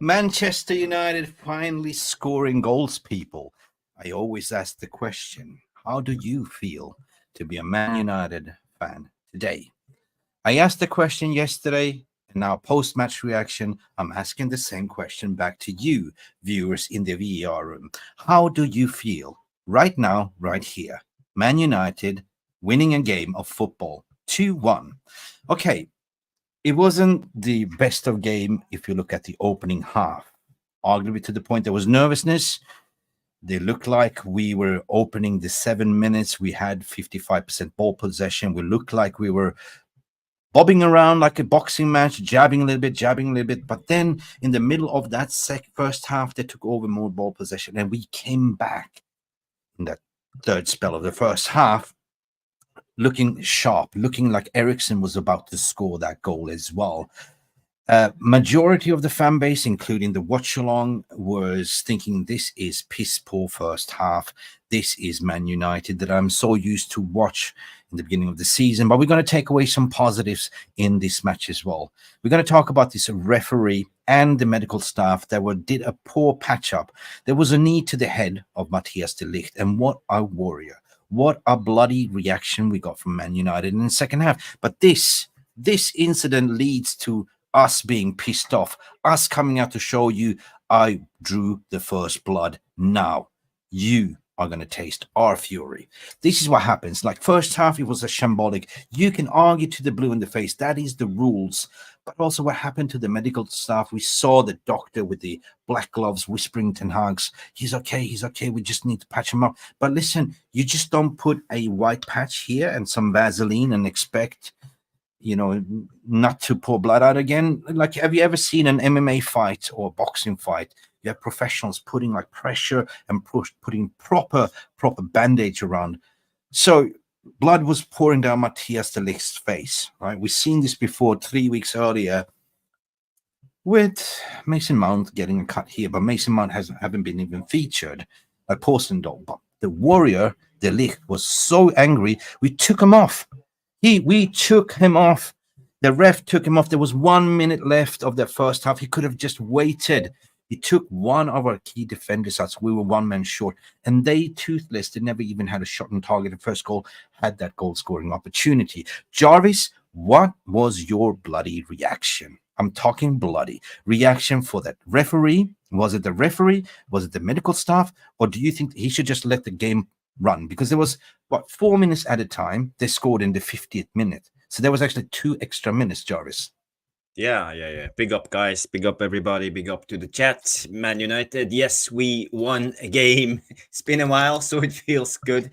Manchester United finally scoring goals, people. I always ask the question, how do you feel to be a Man United fan today? I asked the question yesterday, and now post-match reaction, I'm asking the same question back to you, viewers in the VAR room. How do you feel right now, right here? Man United winning a game of football 2-1. Okay, it wasn't the best of game if you look at the opening half. Arguably to the point there was nervousness. They looked like we were opening the 7 minutes. We had 55% ball possession. We looked like we were bobbing around like a boxing match, jabbing a little bit. But then in the middle of that first half, they took over more ball possession, and we came back in that third spell of the first half, looking sharp, looking like Ericsson was about to score that goal as well. Majority of the fan base, including the watch along, was thinking this is piss poor first half. This is Man United that I'm so used to watch in the beginning of the season. But we're going to take away some positives in this match as well. We're going to talk about this referee and the medical staff that did a poor patch up. There was a knee to the head of Matthias de Ligt, and what a warrior. What a bloody reaction we got from Man United in the second half. But this incident leads to us being pissed off, us coming out to show you, I drew the first blood. Now you are going to taste our fury. This is what happens. Like first half, it was a shambolic. You can argue to the blue in the face. That is the rules. But also what happened to the medical staff. We saw the doctor with the black gloves whispering Ten Hag's, he's okay. We just need to patch him up. But listen, you just don't put a white patch here and some Vaseline and expect not to pour blood out again. Like, have you ever seen an MMA fight or boxing fight? You have professionals putting like pressure and putting proper bandage around. So blood was pouring down Matthias de Ligt's face, right? We've seen this before 3 weeks earlier with Mason Mount getting a cut here, but Mason Mount haven't been even featured like Porcendal. But the warrior, de Ligt, was so angry, we took him off. We took him off. The ref took him off. There was 1 minute left of the first half. He could have just waited. He took one of our key defenders out. So we were one man short. And they, toothless, they never even had a shot on target. The first goal had that goal scoring opportunity. Jarvis, what was your bloody reaction? I'm talking bloody reaction for that referee. Was it the referee? Was it the medical staff? Or do you think he should just let the game run? Because there was 4 minutes at a time. They scored in the 50th minute, so there was actually 2 extra minutes. Jarvis. Yeah. Big up, guys. Big up, everybody. Big up to the chat. Man United. Yes, we won a game. It's been a while, so it feels good.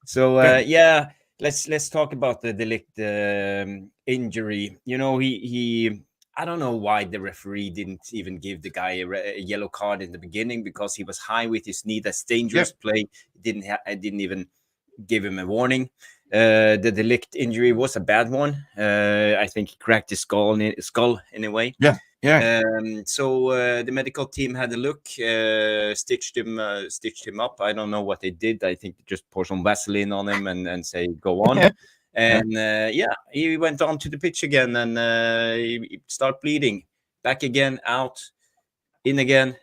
So yeah, let's talk about the de Ligt injury. He I don't know why the referee didn't even give the guy a yellow card in the beginning, because he was high with his knee. That's dangerous play. I didn't even give him a warning. The de Ligt injury was a bad one. I think he cracked his skull in a way. Yeah. So the medical team had a look, stitched him up. I don't know what they did. I think they just poured some Vaseline on him and say, go on. And he went on to the pitch again, and he started bleeding. Back again, out, in again.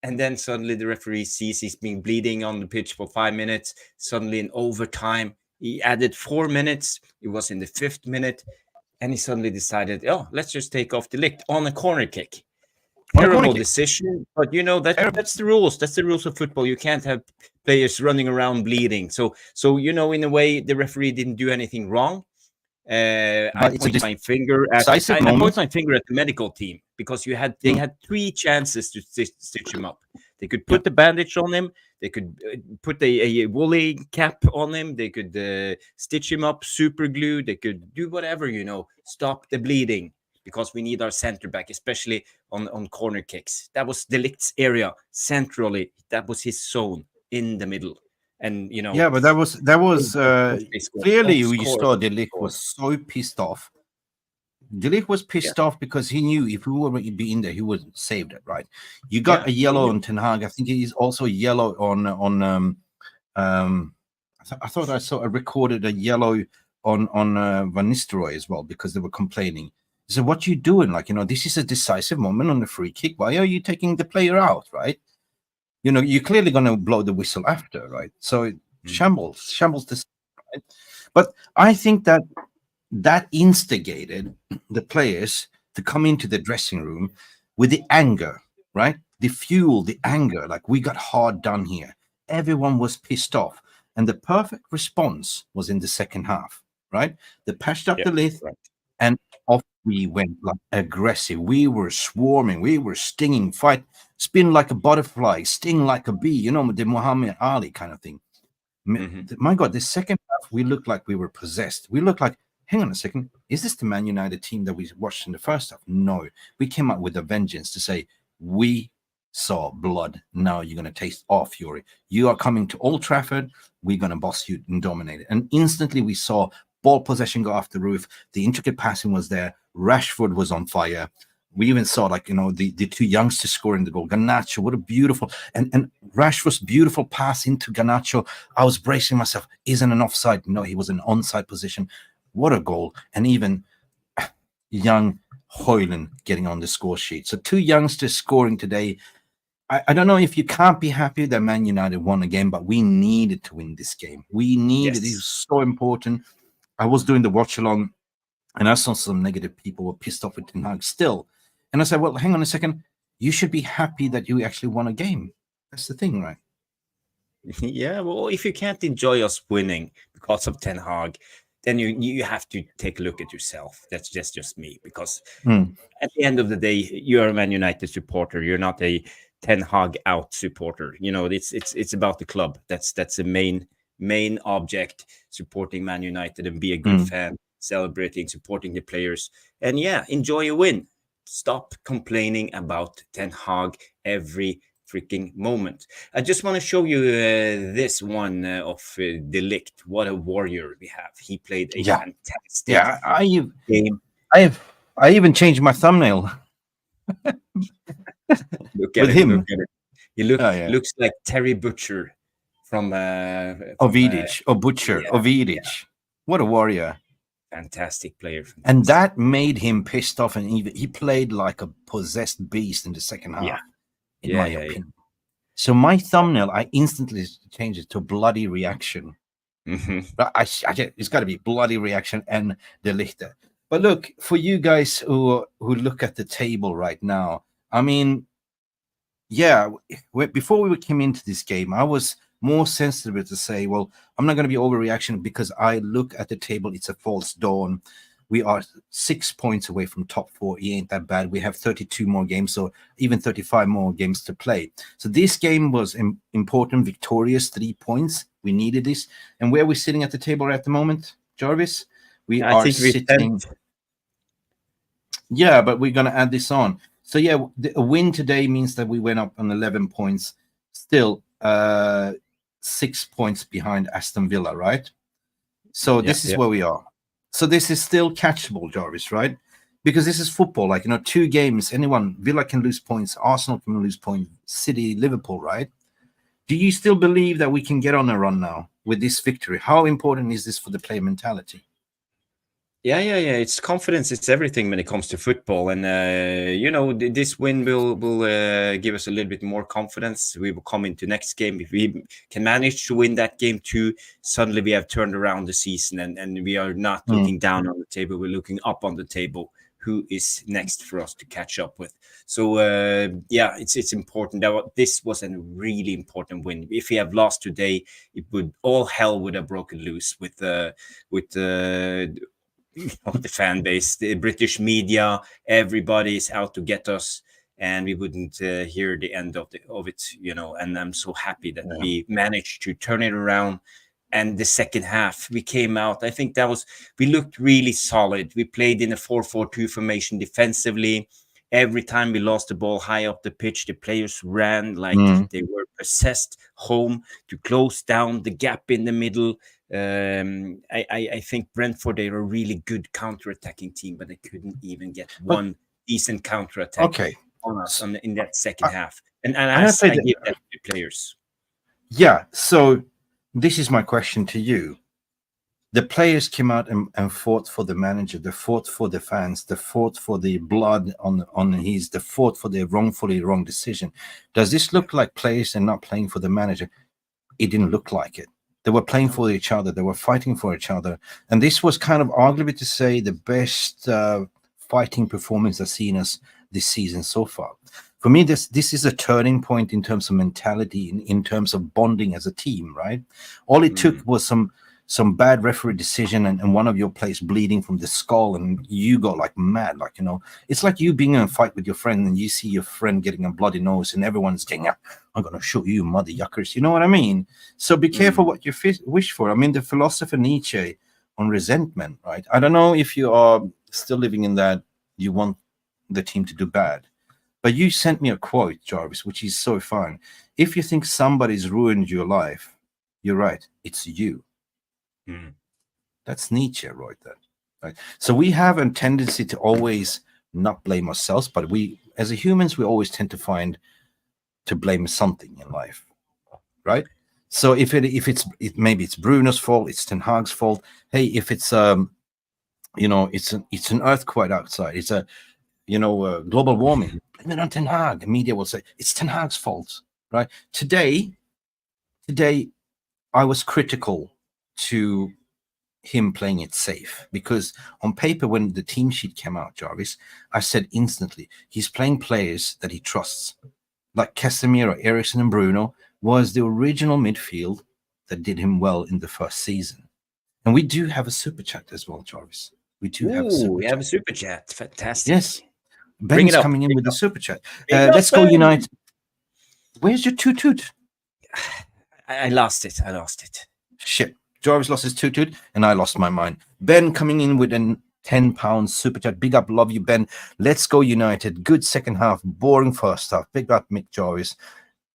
And then suddenly the referee sees he's been bleeding on the pitch for 5 minutes. Suddenly in overtime, he added 4 minutes. It was in the 5th minute. And he suddenly decided, let's just take off de Ligt on a corner kick. Terrible decision, but that's the rules. That's the rules of football. You can't have players running around bleeding. So in a way, the referee didn't do anything wrong. I point my finger at the medical team, because they had 3 chances to stitch him up. They could put the bandage on him. They could put a woolly cap on him. They could stitch him up, super glue. They could do whatever, stop the bleeding, because we need our center back, especially on corner kicks. That was de Ligt's area centrally. That was his zone in the middle. And but that was clearly we saw de Ligt was so pissed off. De Ligt was pissed off because he knew if he were to be in there, he would save it, right? You got a yellow on Ten Hag. I think it is also yellow on I thought I recorded a yellow on Van Nistelrooy as well, because they were complaining. So what you doing? Like, this is a decisive moment on the free kick. Why are you taking the player out, right? You're clearly going to blow the whistle after, right? So Mm. shambles this, right? But I think that instigated the players to come into the dressing room with the anger, right? The fuel, the anger, like we got hard done here. Everyone was pissed off. And the perfect response was in the second half, right? They patched up Yeah, the lid right. and off we went like aggressive. We were swarming, we were stinging, fight, spin like a butterfly, sting like a bee, the Muhammad Ali kind of thing. Hmm. My God, the second half, we looked like we were possessed. We looked like, hang on a second, is this the Man United team that we watched in the first half? No, we came out with a vengeance to say, we saw blood. Now you're going to taste our fury. You are coming to Old Trafford. We're going to boss you and dominate it. And instantly we saw ball possession go off the roof. The intricate passing was there. Rashford was on fire. We even saw the two youngsters scoring the goal. Garnacho, what a beautiful and Rashford's beautiful pass into Garnacho. I was bracing myself. Isn't an offside? No, he was in onside position. What a goal! And even young Hoyland getting on the score sheet. So two youngsters scoring today. I don't know if you can't be happy that Man United won a game, but we needed to win this game. We needed it. It Yes. was so important. I was doing the watch along, and I saw some negative people were pissed off with Ten Hag still. And I said, well, hang on a second. You should be happy that you actually won a game. That's the thing, right? Yeah, well, if you can't enjoy us winning because of Ten Hag, then you have to take a look at yourself. That's just me, because Mm, at the end of the day, you're a Man United supporter. You're not a Ten Hag out supporter. It's about the club. That's the main object: supporting Man United and be a good mm. fan, celebrating, supporting the players, and yeah, enjoy a win. Stop complaining about Ten Hag every freaking moment. I just want to show you this one of Delict. What a warrior we have. He played a Yeah, fantastic yeah. game. I even changed my thumbnail Look at with him. Look him. at him. He Oh yeah, looks like Terry Butcher from or from Vidic, or Butcher, yeah, or yeah, Vidic. What a warrior! fantastic player, And fantastic. that made him pissed off, and he played like a possessed beast in the second Yeah, half, in yeah, my yeah, opinion. So my thumbnail, I instantly changed it to bloody reaction. yeah. Hmm. But it's got to be bloody reaction and the lichter. But look, for you guys who look at the table right now, I mean, yeah, before we came into this game, I was more sensitive to say, well, I'm not going to be overreaction because I look at the table, it's a false dawn. We are 6 points away from top four. It ain't that bad. We have 32 more games, so even 35 more games to play. So this game was important, victorious, 3 points. We needed this. And where are we sitting at the table at the moment, Jarvis? We I are think we sitting, sent. yeah, but we're going to add this on. So yeah, a win today means that we went up on 11 points, still 6 points behind Aston Villa, right? So Yeah, this is yeah. where we are. So this is still catchable, Jarvis, right? Because this is football. Like, 2 games, anyone, Villa can lose points, Arsenal can lose points, City, Liverpool, right? Do you still believe that we can get on a run now with this victory? How important is this for the player mentality? Yeah. It's confidence. It's everything when it comes to football, and this win will give us a little bit more confidence. We will come into next game if we can manage to win that game too. Suddenly, we have turned around the season, and we are not Mm, looking down on the table. We're looking up on the table. Who is next for us to catch up with? So yeah, it's important. This was a really important win. If we have lost today, it would all hell would have broken loose with the fan base, the British media, everybody is out to get us, and we wouldn't hear the end of it, And I'm so happy that yeah. we managed to turn it around. And the second half, we came out. I think we looked really solid. We played in a 4-4-2 formation defensively. Every time we lost the ball high up the pitch, the players ran like Mm. they were possessed home to close down the gap in the middle. I think Brentford, they're a really good counter-attacking team, but they couldn't even get But one decent counter-attack okay, on us S- in that second I, half. And I'm gonna play I the give that to the players. yeah. So this is my question to you. The players came out and fought for the manager. They fought for the fans. They fought for the blood on his. They fought for the wrongfully wrong decision. Does this look like players and not playing for the manager? It didn't look like it. They were playing for each other. They were fighting for each other. And this was kind of arguably to say the best fighting performance I've seen us this season so far. For me, this is a turning point in terms of mentality, in terms of bonding as a team, right? All it took was some bad referee decision and one of your players bleeding from the skull, and you got like mad, like, you know, it's like you being in a fight with your friend and you see your friend getting a bloody nose and everyone's getting, I'm gonna shoot you, mother yuckers, you know what I mean? So be careful what you wish for. I mean, the philosopher Nietzsche on resentment, right? I don't know if you are still living in that you want the team to do bad, but you sent me a quote, Jarvis, which is so fun. If you think somebody's ruined your life, you're right, it's you. That's Nietzsche right there. Right? So we have a tendency to always not blame ourselves, but we, as humans, we always tend to blame something in life, right? So if maybe it's Bruno's fault, it's Ten Hag's fault. Hey, if it's it's an earthquake outside, it's a global warming, blame it on Ten Hag. The media will say it's Ten Hag's fault, right? Today, I was critical to him playing it safe, because on paper, when the team sheet came out, Jarvis, I said instantly he's playing players that he trusts, like Casemiro, Eriksen, and Bruno was the original midfield that did him well in the first season. And we do have a super chat as well, Jarvis. We do have a super chat. Fantastic. Yes, Ben's coming in with the super chat. Let's go, Ben. United. Where's your toot? I lost it. Shit. Jarvis lost his toot, and I lost my mind. Ben coming in with a £10 super chat. Big up, love you, Ben. Let's go, United. Good second half, boring first half. Big up, Mick Jarvis.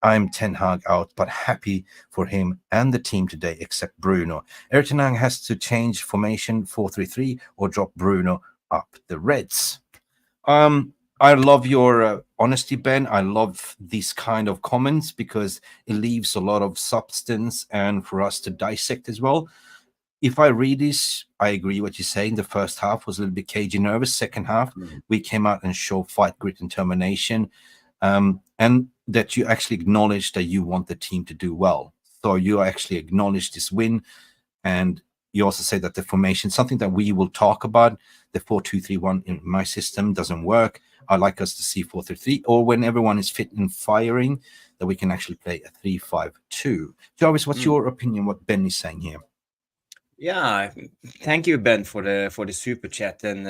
I'm Ten Hag out, but happy for him and the team today, except Bruno. Erik Ten Hag has to change formation 4-3-3 or drop Bruno up the Reds. I love your honesty, Ben. I love these kind of comments because it leaves a lot of substance and for us to dissect as well. If I read this, I agree what you're saying. The first half was a little bit cagey nervous. Second half, we came out and showed fight, grit, and determination. And that you actually acknowledge that you want the team to do well. So you actually acknowledge this win. And you also say that the formation, something that we will talk about, the 4-2-3-1 in my system doesn't work. I like us to see 4-3-3, or when everyone is fit and firing, that we can actually play a 3-5-2. Jarvis, what's your opinion, what Ben is saying here? Yeah, thank you, Ben, for the super chat. And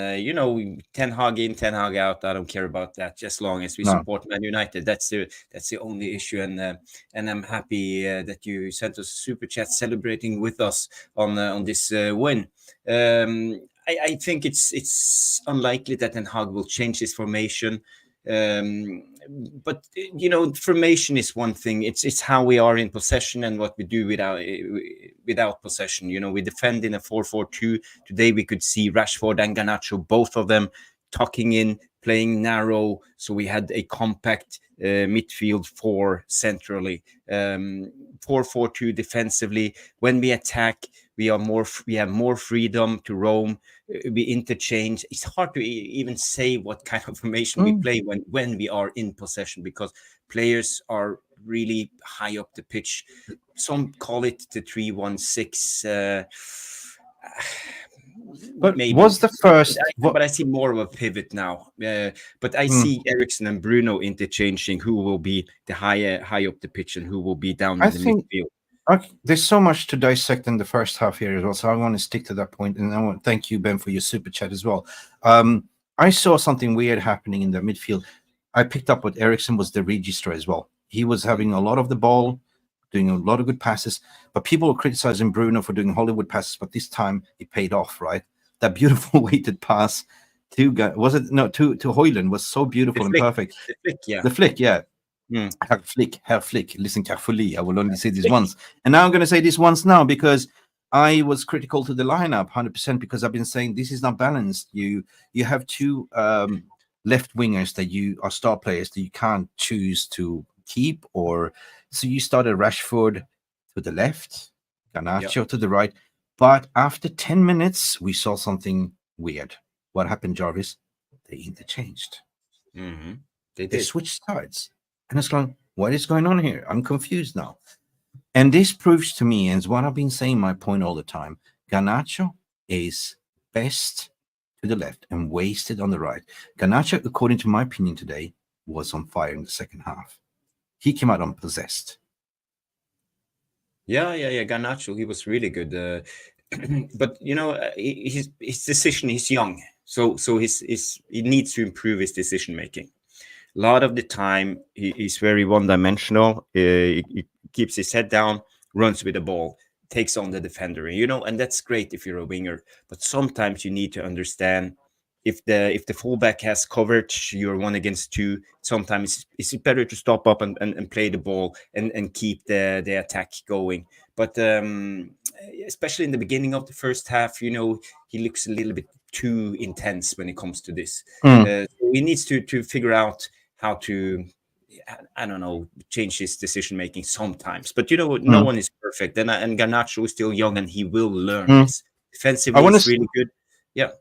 Ten Hag in, Ten Hag out. I don't care about that. Just long as we support Man United, that's the only issue. And I'm happy that you sent us a super chat celebrating with us on this win. I think it's unlikely that Ten Hag will change his formation. But formation is one thing. It's how we are in possession and what we do without possession. We defend in a 4-4-2. Today we could see Rashford and Garnacho, both of them tucking in, playing narrow. So we had a compact midfield four centrally, 4-4-2 defensively. When we attack, we have more freedom to roam. We interchange. It's hard to even say what kind of formation we play when we are in possession, because players are really high up the pitch. Some call it the 3-1-6. But maybe was the first, but I see more of a pivot now. But I see Eriksen and Bruno interchanging who will be the high up the pitch and who will be down in the midfield. Okay, there's so much to dissect in the first half here as well, so I want to stick to that point, and I want to thank you, Ben, for your super chat as well. I saw something weird happening in the midfield. I picked up what Eriksen was the register as well. He was having a lot of the ball, doing a lot of good passes, but people were criticizing Bruno for doing Hollywood passes, but this time it paid off, right? That beautiful weighted pass to Højlund was so beautiful and perfect. The flick, yeah. Herr Flick, listen carefully. I will only say this once. And now I'm going to say this once now, because I was critical to the lineup 100%, because I've been saying this is not balanced. You have two left wingers that you are star players that you can't choose to keep, or so you started Rashford to the left, Garnacho to the right. But after 10 minutes, we saw something weird. What happened, Jarvis? They interchanged. Hmm. They They did. switched sides. And it's like, what is going on here? I'm confused now. And this proves to me, and it's what I've been saying my point all the time, Garnacho is best to the left and wasted on the right. Garnacho, according to my opinion today, was on fire in the second half. He came out unpossessed. Yeah. Garnacho, he was really good. But his decision. He's young, so he needs to improve his decision making. A lot of the time, he's very one-dimensional. He keeps his head down, runs with the ball, takes on the defender, and that's great if you're a winger. But sometimes you need to understand if the fullback has coverage, you're 1 against 2. Sometimes it's better to stop up and play the ball and keep the attack going. But especially in the beginning of the first half, he looks a little bit too intense when it comes to this. So he needs to figure out how to, I don't know, change his decision making sometimes. But no one is perfect, and Garnacho is still young, and he will learn this. I Defensively, want he's to really good. Yeah.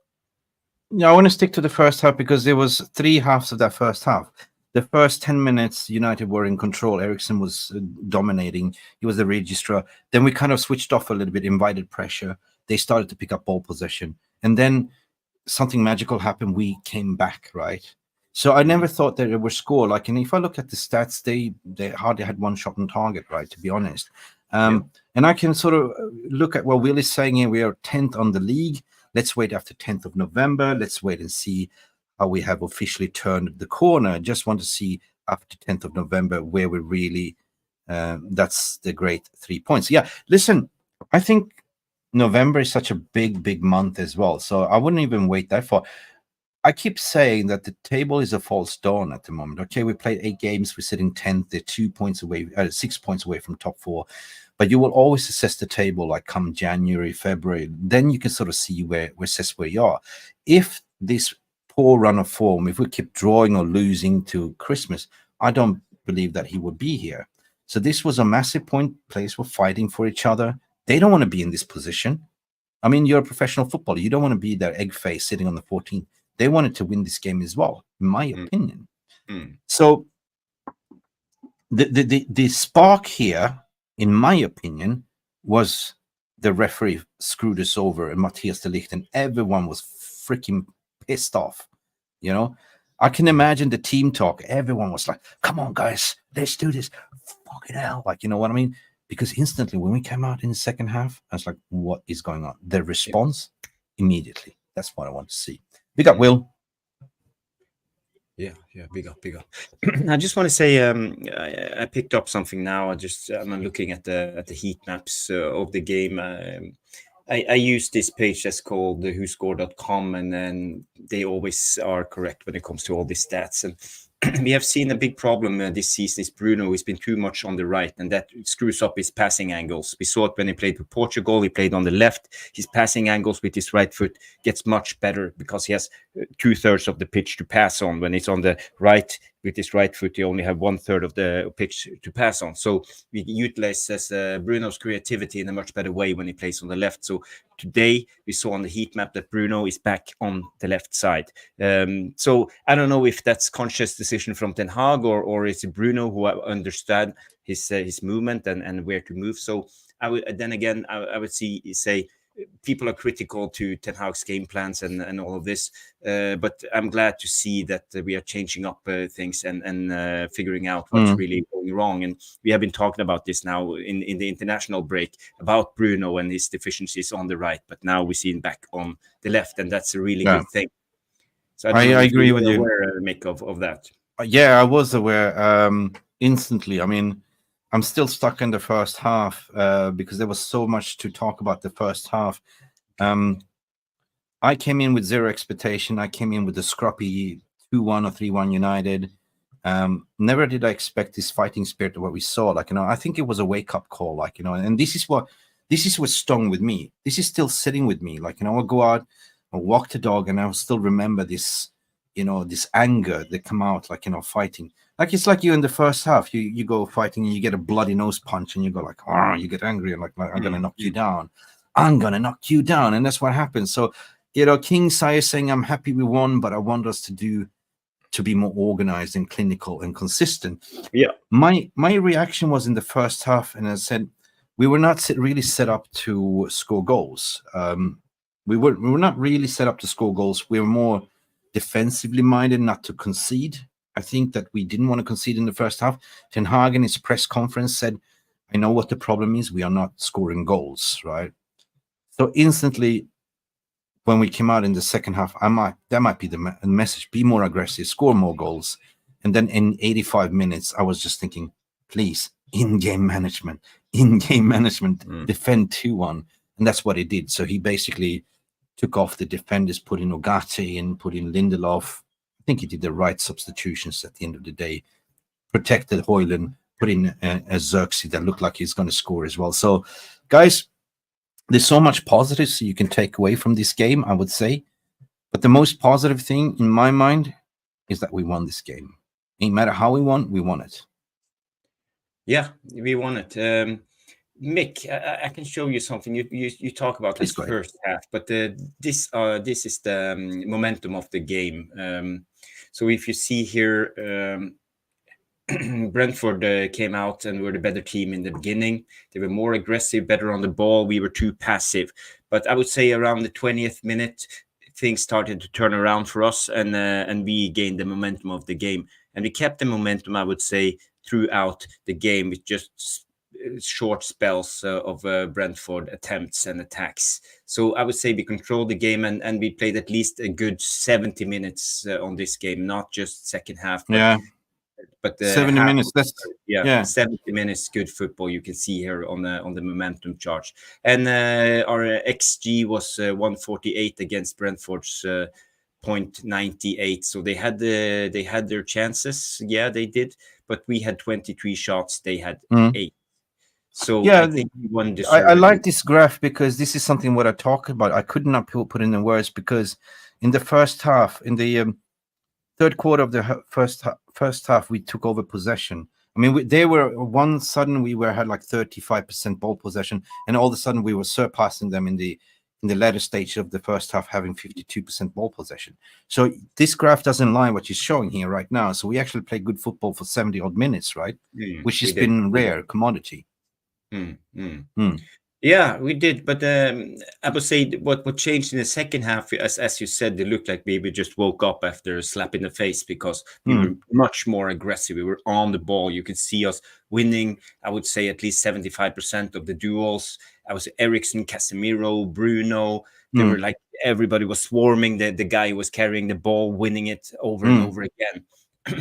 Yeah, I want to stick to the first half because there was 3 halves of that first half. The first 10 minutes, United were in control. Ericsson was dominating. He was the registrar. Then we kind of switched off a little bit, invited pressure. They started to pick up ball possession. And then something magical happened. We came back, right? So I never thought that it would score. Like, and if I look at the stats, they hardly had one shot on target, right? To be honest. And I can sort of look at what Will is saying here. We are 10th on the league. Let's wait after 10th of November. Let's wait and see how we have officially turned the corner. I just want to see after 10th of November where we really, that's the great 3 points. Yeah, listen, I think November is such a big month as well. So I wouldn't even wait that far. I keep saying that the table is a false dawn at the moment. Okay, we played 8 games. We're sitting 10th. They're 2 points away, 6 points away from top 4. But you will always assess the table like come January, February. Then you can sort of see where you are. If this poor run of form, if we keep drawing or losing to Christmas, I don't believe that he would be here. So this was a massive point. Players were fighting for each other. They don't want to be in this position. I mean, you're a professional footballer. You don't want to be their egg face sitting on the 14th. They wanted to win this game as well, in my opinion. So the spark here, in my opinion, was the referee screwed us over and Matthias de Ligt, and everyone was freaking pissed off. I can imagine the team talk. Everyone was like, come on, guys, let's do this. Fucking hell. Like, you know what I mean? Because instantly when we came out in the second half, I was like, what is going on? The response immediately. That's what I want to see. Big up, Will. Yeah, big up. I just want to say, I picked up something now. I'm looking at the heat maps of the game. I use this page that's called whoscore.com, and then they always are correct when it comes to all these stats. And we have seen a big problem this season is Bruno. He's been too much on the right, and that screws up his passing angles. We saw it when he played for Portugal. He played on the left. His passing angles with his right foot gets much better because he has 2/3 of the pitch to pass on. When it's on the right with his right foot, he only have 1/3 of the pitch to pass on. So we utilize Bruno's creativity in a much better way when he plays on the left. So today we saw on the heat map that Bruno is back on the left side. So I don't know if that's conscious decision from Ten Hag or is it Bruno who understand his movement and where to move. So I would say people are critical to Ten Hag's game plans and all of this, but I'm glad to see that we are changing up things and figuring out what's really going wrong. And we have been talking about this now in the international break about Bruno and his deficiencies on the right, but now we see him back on the left, and that's a really good thing. So I agree with you. Mick, of that. Yeah, I was aware instantly. I mean, I'm still stuck in the first half because there was so much to talk about the first half. I came in with zero expectation. I came in with the scrappy 2-1 or 3-1 United. Never did I expect this fighting spirit of what we saw. I think it was a wake-up call, and this is what stung with me. This is still sitting with me. I'll go out, I'll walk the dog, and I'll still remember this, this anger that come out, fighting. It's like you in the first half, you go fighting and you get a bloody nose punch and you go oh, you get angry and I'm going to knock you down. I'm gonna knock you down, and that's what happened. So, King Sire saying, "I'm happy we won, but I want us to be more organized and clinical and consistent." Yeah. My reaction was in the first half, and I said we were not really set up to score goals. We were not really set up to score goals. We were more defensively minded, not to concede. I think that we didn't want to concede in the first half. Ten Hag in his press conference said, "I know what the problem is. We are not scoring goals, right?" So instantly, when we came out in the second half, that might be the message: be more aggressive, score more goals. And then in 85 minutes, I was just thinking, please, in-game management, defend 2-1, and that's what he did. So he basically took off the defenders, put in Ogate and put in Lindelof. I think he did the right substitutions at the end of the day. Protected Højlund, put in a Xerxes that looked like he's going to score as well. So, guys, there's so much positives you can take away from this game, I would say. But the most positive thing in my mind is that we won this game. No matter how we won it. Yeah, we won it. Mick, I can show you something. You talk about this first half, but this is the momentum of the game. So if you see here, Brentford came out and were the better team in the beginning. They were more aggressive, better on the ball. We were too passive. But I would say around the 20th minute, things started to turn around for us, and we gained the momentum of the game. And we kept the momentum, I would say, throughout the game with just short spells of Brentford attempts and attacks. So I would say we controlled the game, and we played at least a good 70 minutes on this game, not just second half. But 70 minutes. That's 70 minutes good football. You can see here on the momentum chart. And our XG was 148 against Brentford's 0.98. So they had their chances. Yeah, they did. But we had 23 shots. They had 8. So I think we won. I like this graph because this is something what I talk about. I could not put in the words because in the first half, in the third quarter of the first half, we took over possession. I mean, we had like 35% ball possession, and all of a sudden we were surpassing them in the latter stage of the first half, having 52% ball possession. So this graph doesn't lie what you're showing here right now. So we actually played good football for 70 odd minutes, right? Which has been rare commodity. Yeah, we did, but I would say what changed in the second half, as you said, it looked like we just woke up after a slap in the face because we were much more aggressive. We were on the ball. You could see us winning, I would say, at least 75% of the duels. I was Eriksen, Casemiro, Bruno. They were like, everybody was swarming the guy who was carrying the ball, winning it over and over again.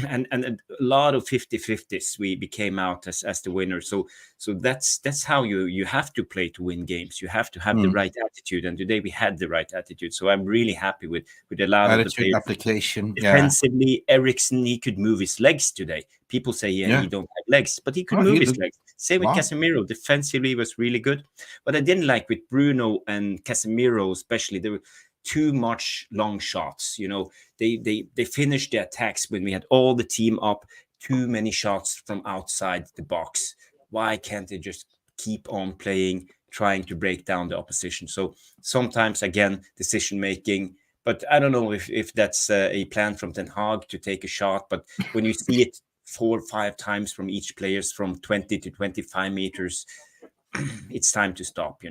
And a lot of 50-50s we became out as the winner. So that's how you have to play to win games. You have to have the right attitude, and today we had the right attitude. So I'm really happy with a lot of the players. Application. Defensively, Eriksen, he could move his legs today. People say he don't have legs, but he could move his legs. Same with Casemiro. Defensively was really good. What I didn't like with Bruno and Casemiro, especially, they were too much long shots. They finished the attacks when we had all the team up. Too many shots from outside the box. Why can't they just keep on playing, trying to break down the opposition? So sometimes, again, decision making. But I don't know if that's a plan from Ten Hag to take a shot. But when you see it 4 or 5 times from each players from 20 to 25 meters, it's time to stop.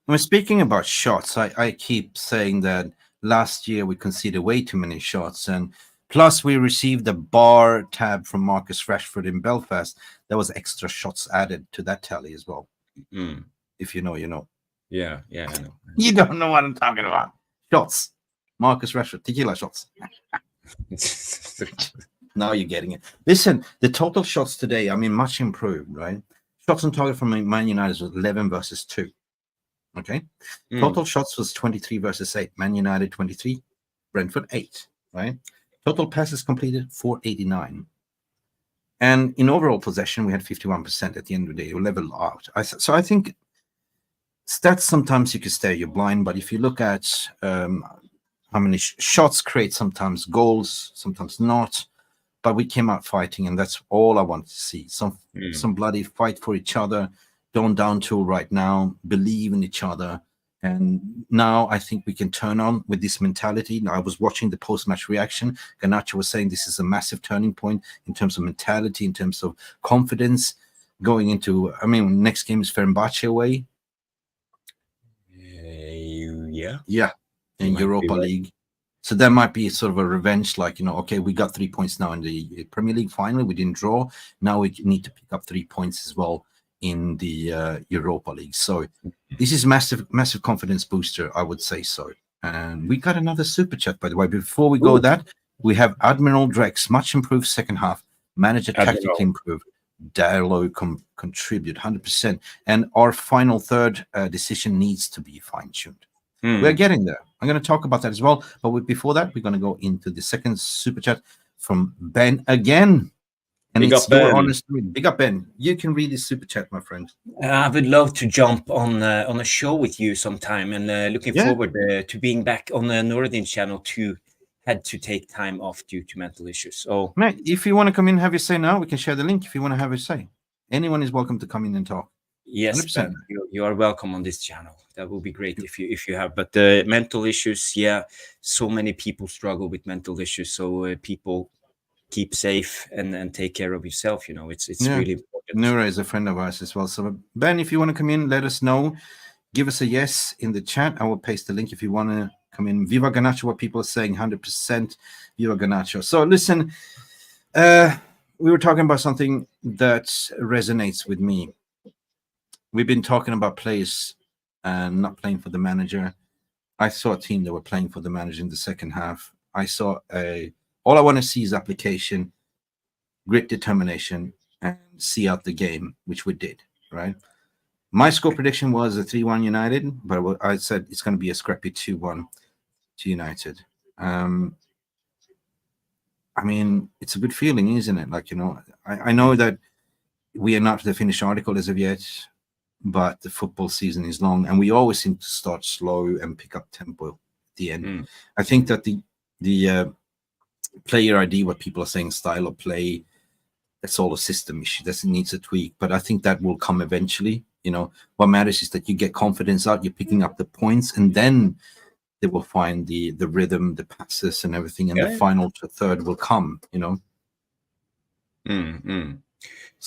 When speaking about shots, I keep saying that last year we conceded way too many shots, and plus we received a bar tab from Marcus Rashford in Belfast. There was extra shots added to that tally as well. If you know, you know. Yeah, I know. You don't know what I'm talking about. Shots. Marcus Rashford, tequila shots. Now you're getting it. Listen, the total shots today, I mean, much improved, right? Shots on target from Man United was 11 versus 2. Okay. Total shots was 23 versus 8. Man United 23, Brentford 8. Right. Total passes completed 489. And in overall possession, we had 51% at the end of the day. We leveled out. So I think stats sometimes you can stare you're blind, but if you look at how many shots create sometimes goals, sometimes not. But we came out fighting, and that's all I want to see. Some bloody fight for each other. don't down tool right now, believe in each other. And now I think we can turn on with this mentality. Now, I was watching the post-match reaction. Garnacho was saying this is a massive turning point in terms of mentality, in terms of confidence going into, I mean, next game is Fenerbahce away. Yeah. Yeah, in Europa League. So there might be sort of a revenge, like, okay, we got 3 points now in the Premier League finally. We didn't draw. Now we need to pick up 3 points as well in the Europa League. So this is massive confidence booster, I would say so. And we got another super chat, by the way. Before we go that, we have Admiral Drex, much improved second half, manager tactically improved. Darlow contribute 100%. And our final third decision needs to be fine-tuned. We're getting there. I'm going to talk about that as well. But before that, we're going to go into the second super chat from Ben again. And Big it's up, Ben. your honest read. Big up, Ben. You can read this super chat, my friend. I would love to jump on a show with you sometime, and looking forward to being back on the Northern channel too. Had to take time off due to mental issues. So, mate, if you want to come in and have your say now, we can share the link. If you want to have your say, anyone is welcome to come in and talk. Yes, 100%. Ben, you are welcome on this channel. That will be great if you have. But mental issues, so many people struggle with mental issues. So people keep safe and take care of yourself. It's really important. Nura is a friend of ours as well. So Ben, if you want to come in, let us know. Give us a yes in the chat. I will paste the link if you want to come in. Viva Garnacho, what people are saying, 100%. Viva Garnacho. So listen, we were talking about something that resonates with me. We've been talking about players not playing for the manager. I saw a team that were playing for the manager in the second half. I saw all I want to see is application, grit, determination, and see out the game, which we did, right? My score prediction was a 3-1 United, but I said it's going to be a scrappy 2-1 to United. I mean, it's a good feeling, isn't it? Like, I know that we are not the finished article as of yet, but the football season is long, and we always seem to start slow and pick up tempo at the end. I think that the player ID, what people are saying, style of play, that's all a system issue. That needs a tweak, but I think that will come eventually. What matters is that you get confidence out, you're picking up the points, and then they will find the rhythm, the passes, and everything, and the final to third will come. So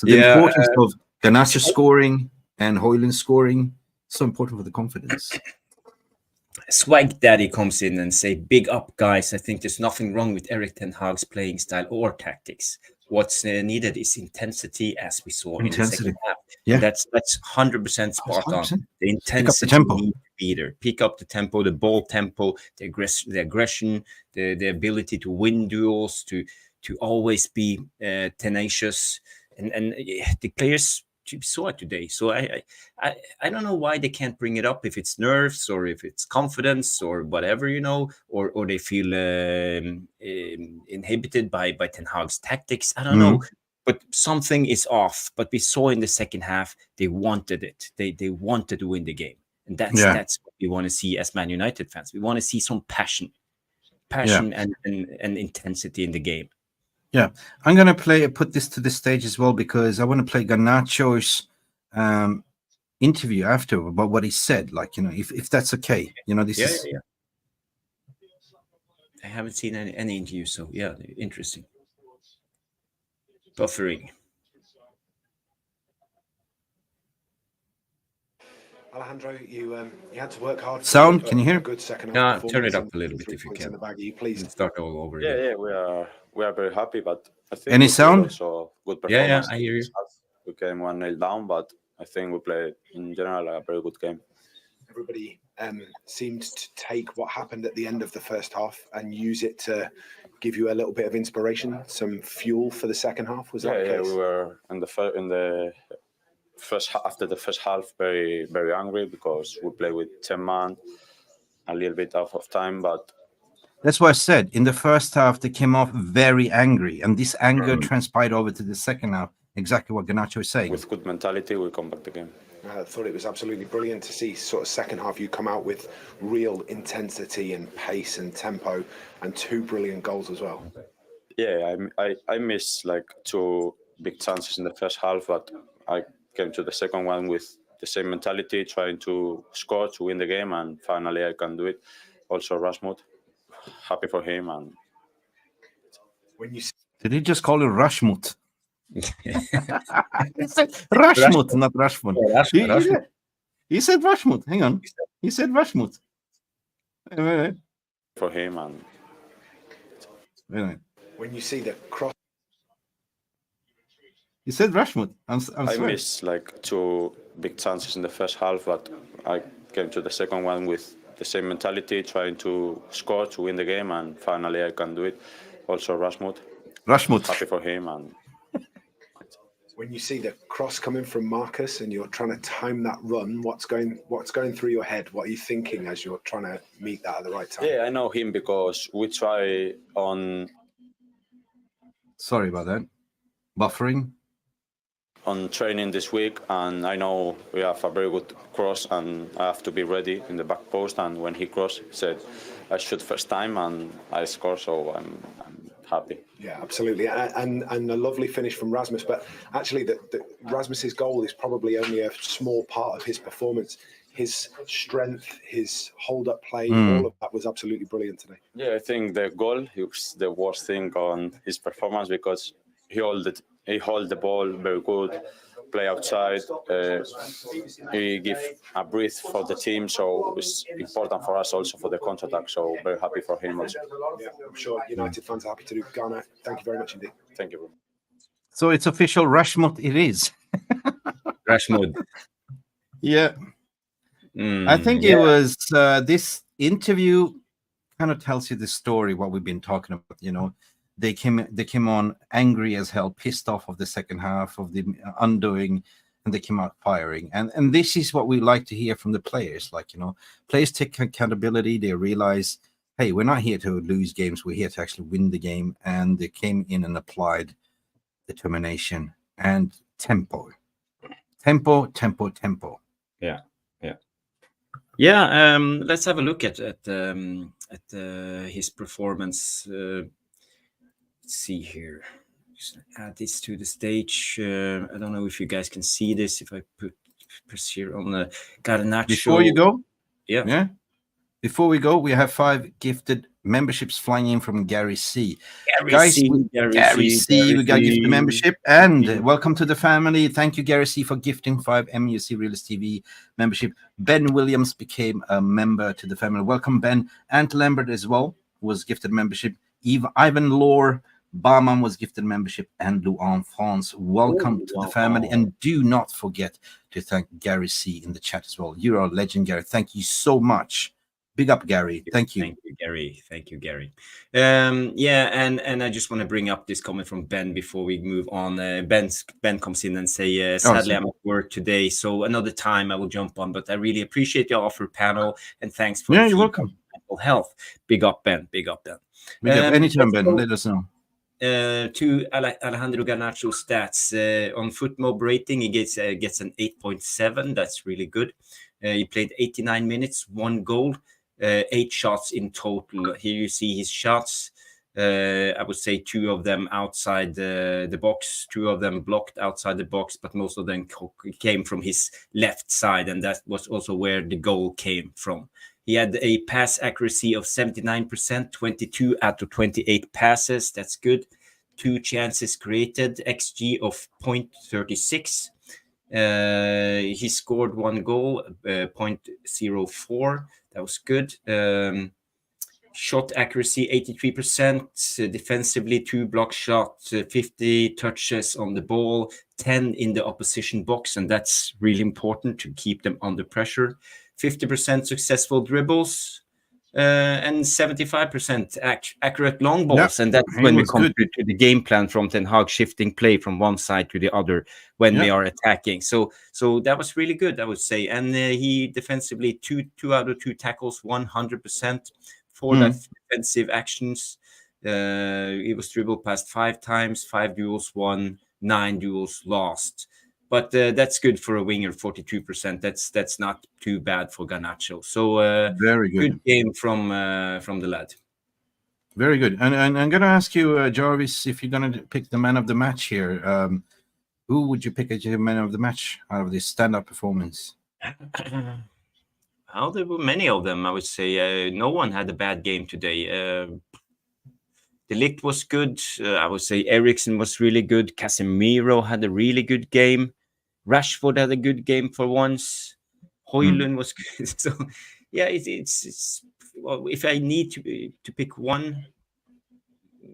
the importance of Garnacho scoring and Højlund scoring, so important for the confidence. Swag Daddy comes in and say, big up, guys. I think there's nothing wrong with Erik ten Hag's playing style or tactics. What's needed is intensity, as we saw in the second half. Yeah, that's 100% spot 100%. On. The intensity needs to be there. Pick up the tempo, the ball tempo, the aggression, the ability to win duels, to always be tenacious, and the players saw it today. So I don't know why they can't bring it up, if it's nerves or if it's confidence or whatever, or they feel inhibited by Ten Hag's tactics. I don't know, but something is off. But we saw in the second half they wanted it. They wanted to win the game, and that's what we want to see as Man United fans. We want to see some passion and intensity in the game. Yeah, I'm going to put this to the stage as well, because I want to play Garnacho's interview after about what he said. Like, if that's okay. This is. Yeah. I haven't seen any interview, so yeah, interesting. Buffering. Alejandro, you had to work hard. Sound? Can you hear? Good second half. No, turn it up a little bit if you can. Please start all over again. Yeah, we are very happy, but I think any sound? Also good performance. Yeah, I hear you. We came 1-0 down, but I think we played in general a very good game. Everybody seemed to take what happened at the end of the first half and use it to give you a little bit of inspiration, some fuel for the second half. Was that the case? Yeah, we were in the first after the first half very, very angry because we played with 10 man, a little bit out of time, but that's what I said. In the first half, they came off very angry, and this anger transpired over to the second half. Exactly what Garnacho is saying. With good mentality, we come back the game. I thought it was absolutely brilliant to see sort of second half you come out with real intensity and pace and tempo, and 2 brilliant goals as well. Yeah, I missed like 2 big chances in the first half, but came to the second one with the same mentality, trying to score to win the game, and finally I can do it. Also, Rasmus, happy for him. And When you Did he just call it Rashmut? He said Rashmut, not Rashmut. He said Rashmut. Hang on. He said Rashmut. Wait. for him, and when you see the cross He said Rashmut. I I missed like 2 big chances in the first half, but I came to the second one with the same mentality, trying to score to win the game, and finally I can do it. Also, Rasmus, happy for him. And when you see the cross coming from Marcus and you're trying to time that run, what's going through your head? What are you thinking as you're trying to meet that at the right time? yeah, I know him because we try on Sorry about that. Buffering. training this week, and I know we have a very good cross, and I have to be ready in the back post. And when he crossed, he said I shoot first time, and I score, so I'm happy. Yeah, absolutely, and a lovely finish from Rasmus. But actually, the Rasmus's goal is probably only a small part of his performance. His strength, his hold-up play, all of that was absolutely brilliant today. Yeah, I think the goal was the worst thing on his performance because he hold the ball very good, play outside. He give a breath for the team, so it's important for us also for the counter-attack. So very happy for him also. Yeah, I'm sure United fans are happy to do. Ghana, thank you very much indeed. Thank you. So it's official. Rashmut it is. Rashmut. Yeah. I think it was this interview kind of tells you the story, what we've been talking about, you know. They came on angry as hell, pissed off of the second half of the undoing, and they came out firing. And this is what we like to hear from the players. Like, you know, players take accountability. They realize, hey, we're not here to lose games. We're here to actually win the game. And they came in and applied determination and tempo. Yeah. Let's have a look at his performance. Let's see here. Just add this to the stage. I don't know if you guys can see this. If I press here on the Garnacho. Before you go, yeah. Before we go, we have 5 gifted memberships flying in from Gary C. Gary C, we got gifted membership, and welcome to the family. Thank you, Gary C, for gifting 5 MUC Realist TV membership. Ben Williams became a member to the family. Welcome, Ben. Ant Lambert as well was gifted membership. Ivan Lore Barman was gifted membership, and Luan France. Welcome to the family, and do not forget to thank Gary C in the chat as well. You're a legend, Gary. Thank you so much. Big up, Gary. Thank you. Thank you, Gary. Yeah, and I just want to bring up this comment from Ben before we move on. Ben comes in and say, sadly, I'm at work today, so another time I will jump on. But I really appreciate your offer, panel, and thanks for you're welcome. Mental health. Big up, Ben. Big up anytime, Ben. Let us know. To Alejandro Garnacho stats on FootMob rating, he gets an 8.7. That's really good. He played 89 minutes, 1 goal. 8 shots in total. Here you see his shots. I would say 2 of them outside the box, 2 of them blocked outside the box, but most of them came from his left side, and that was also where the goal came from. He had a pass accuracy of 79%, 22 out of 28 passes. That's good. 2 chances created, XG of 0.36. He scored 1 goal, 0.04. That was good. Shot accuracy 83%. Defensively, 2 block shots, 50 touches on the ball, 10 in the opposition box, and that's really important to keep them under pressure. 50% successful dribbles, and 75% accurate long balls. And that's when we come to the game plan from Ten Hag, shifting play from one side to the other when we are attacking. So that was really good, I would say. And he defensively, 2 out of 2 tackles, 100%. 4 defensive actions. He was dribbled past 5 times, 5 duels won, 9 duels lost. But that's good for a winger, 42%. That's not too bad for Garnacho. So very good game from the lad. Very good. And I'm going to ask you, Jarvis, if you're going to pick the man of the match here. Who would you pick as your man of the match out of this stand-up performance? Well, there were many of them, I would say. No one had a bad game today. De Ligt was good. I would say Eriksen was really good. Casemiro had a really good game. Rashford had a good game for once. Højlund was good. So, yeah, it's well, if I need to pick one,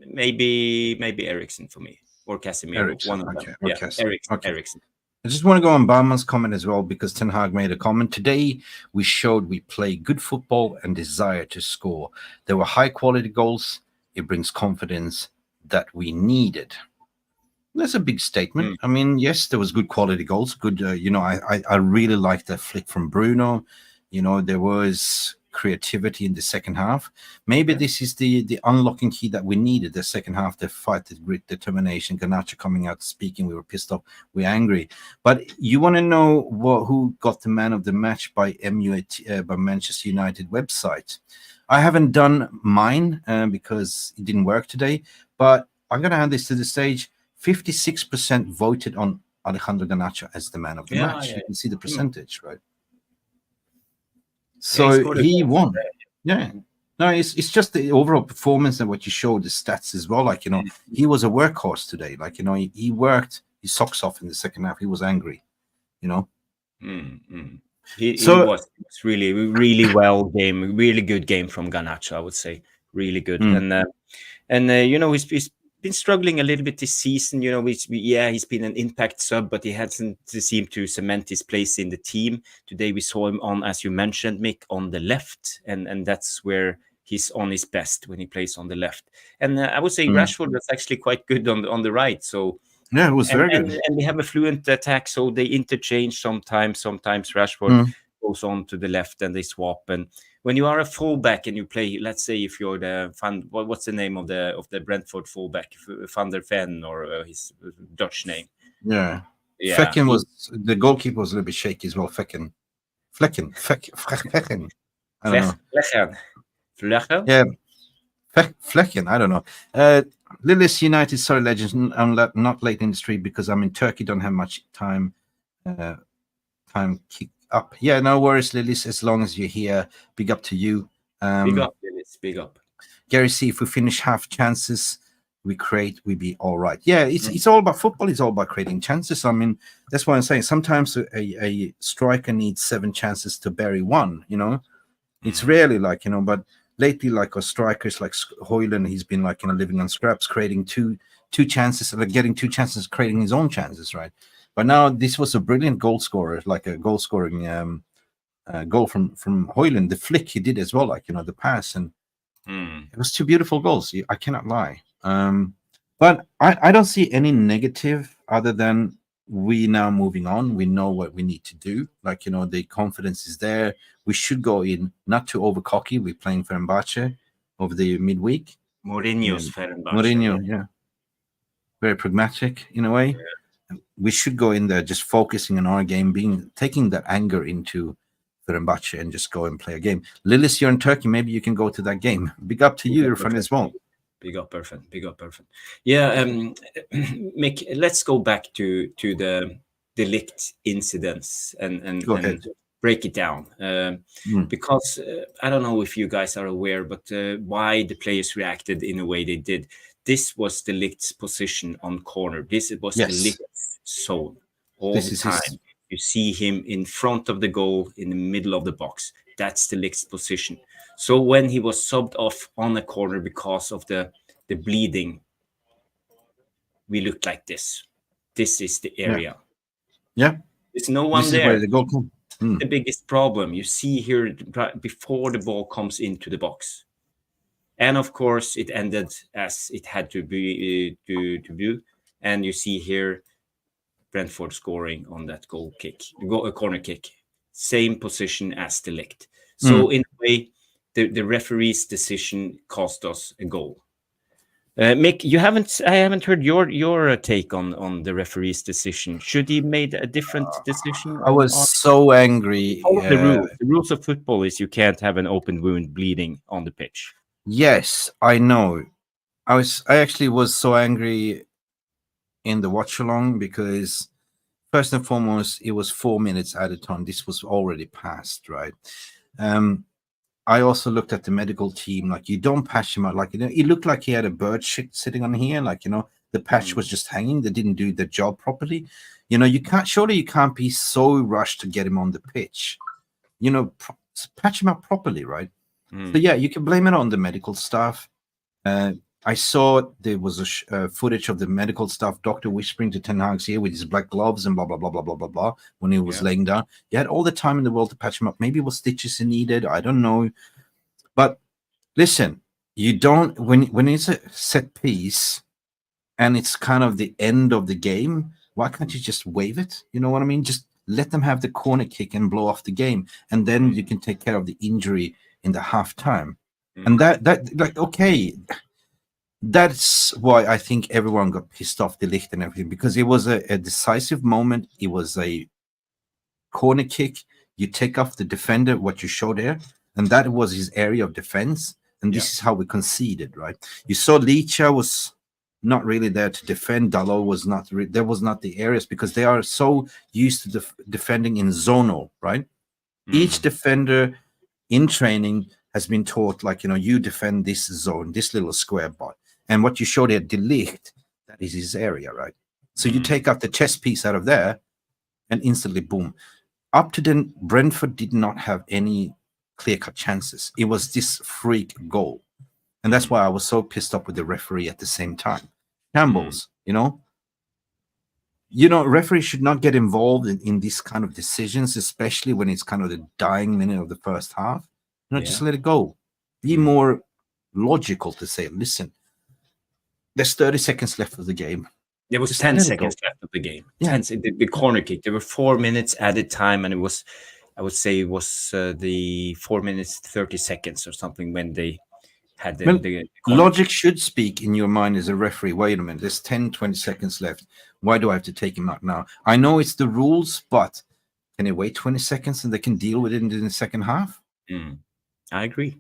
maybe Eriksen for me, or Casemiro. Eriksen, One of okay, them. or Yeah, Casemiro, okay. Eriksen. I just want to go on Bauman's comment as well, because Ten Hag made a comment. Today, we showed we play good football and desire to score. There were high-quality goals. It brings confidence that we needed. That's a big statement. I mean, yes, there was good quality goals. Good, I really liked that flick from Bruno. There was creativity in the second half. Maybe this is the unlocking key that we needed. The second half, the fight, the grit, determination. Garnacho coming out speaking. We were pissed off. We're angry. But you want to know who got the man of the match by by Manchester United website? I haven't done mine because it didn't work today. But I'm going to hand this to the stage. 56% voted on Alejandro Garnacho as the man of the match. Yeah. You can see the percentage, right? So he won. Yeah. No, it's just the overall performance and what you showed, the stats as well. Like, he was a workhorse today. Like, he worked his socks off in the second half. He was angry, He was really, really well game. Really good game from Garnacho, I would say. Really good. He's been struggling a little bit this season. He's been an impact sub, but he hasn't seemed to cement his place in the team. Today we saw him on, as you mentioned, Mick, on the left, and that's where he's on his best, when he plays on the left. And I would say Rashford was actually quite good on the right. So yeah, it was very good. And they have a fluent attack, so they interchange sometimes. Sometimes Rashford goes on to the left and they swap. And when you are a fullback and you play, let's say if you're what's the name of the Brentford fullback, Van der Ven, or his Dutch name? Yeah. Flecken was the goalkeeper was a little bit shaky as well. Flecken. I don't know. Flecken. Yeah. Flecken. I don't know. Lillis United, sorry, legends. I'm not late in the street because I'm in Turkey. Don't have much time. Kick up. Yeah, no worries, Lillis. As long as you're here, big up to you. Big up, Lillis. Big up. Gary C. If we finish half chances, we be all right. Yeah, it's all about football. It's all about creating chances. I mean, that's why I'm saying sometimes a striker needs 7 chances to bury one. It's rarely but lately, like our strikers like Højlund, he's been living on scraps, creating two chances, getting 2 chances, creating his own chances, right? But now this was a brilliant goal scorer, like a goal scoring goal from Højlund. The flick he did as well, the pass, and it was 2 beautiful goals. I cannot lie. But I don't see any negative other than we now moving on. We know what we need to do. The confidence is there. We should go in, not too over cocky. We're playing Fenerbahce over the midweek. Mourinho's Fenerbahce. Mourinho, yeah. Very pragmatic in a way. Yeah. We should go in there just focusing on our game, taking that anger into Fenerbahce and just go and play a game. Lillis, you're in Turkey. Maybe you can go to that game. Big up to you, your friend as well. Big up, perfect. Big up, perfect. Yeah, Mick, let's go back to the De Ligt incidents and break it down. Because I don't know if you guys are aware, but why the players reacted in a way they did. This was De Ligt's position on corner. This was De Ligt's zone all the time. You see him in front of the goal, in the middle of the box. That's De Ligt's position. So when he was subbed off on a corner because of the bleeding, we looked like this. This is the area. Yeah. There's no one there. Where the goal comes. The biggest problem you see here before the ball comes into the box. And of course, it ended as it had to be to do. And you see here Brentford scoring on that a corner kick. Same position as De Ligt. So in a way, the referee's decision cost us a goal. Mick, I haven't heard your take on the referee's decision. Should he made a different decision? I was so angry. The rules of football is you can't have an open wound bleeding on the pitch. Yes, I know. I actually was so angry in the watch along because first and foremost, it was 4 minutes added on. This was already passed, right? I also looked at the medical team. Like, you don't patch him out. Like, it looked like he had a bird shit sitting on here. Like, the patch was just hanging. They didn't do the job properly. You can't be so rushed to get him on the pitch. Patch him up properly, right? So yeah, you can blame it on the medical staff. I saw there was a footage of the medical staff doctor whispering to Ten Hag's ear with his black gloves and blah blah blah blah blah blah blah when he was laying down. He had all the time in the world to patch him up. Maybe it was stitches he needed. I don't know. But listen, you don't when it's a set piece and it's kind of the end of the game. Why can't you just wave it? You know what I mean? Just let them have the corner kick and blow off the game, and then you can take care of the injury in the halftime. And that like, okay. That's why I think everyone got pissed off, the Ligt and everything, because it was a decisive moment. It was a corner kick. You take off the defender, what you show there, and that was his area of defense. And this is how we conceded, right? You saw Licha was not really there to defend. Dalot was not. There was not the areas because they are so used to defending in zonal, right? Each defender in training has been taught, like, you defend this zone, this little square bot. And what you showed at De Ligt, that is his area, right? So you take out the chess piece out of there and instantly, boom. Up to then, Brentford did not have any clear-cut chances. It was this freak goal. And that's why I was so pissed off with the referee at the same time. Shambles, referees should not get involved in these kind of decisions, especially when it's kind of the dying minute of the first half. Just let it go. Be more logical to say, listen, there's 30 seconds left of the game. There was 10 seconds left of the game. Yeah. The corner kick. There were 4 minutes added time, and it was, I would say, it was the 4 minutes 30 seconds or something when they had the logic should speak in your mind as a referee. Wait a minute, there's 10, 20 seconds left. Why do I have to take him out now? I know it's the rules, but can they wait 20 seconds and they can deal with it in the second half? I agree.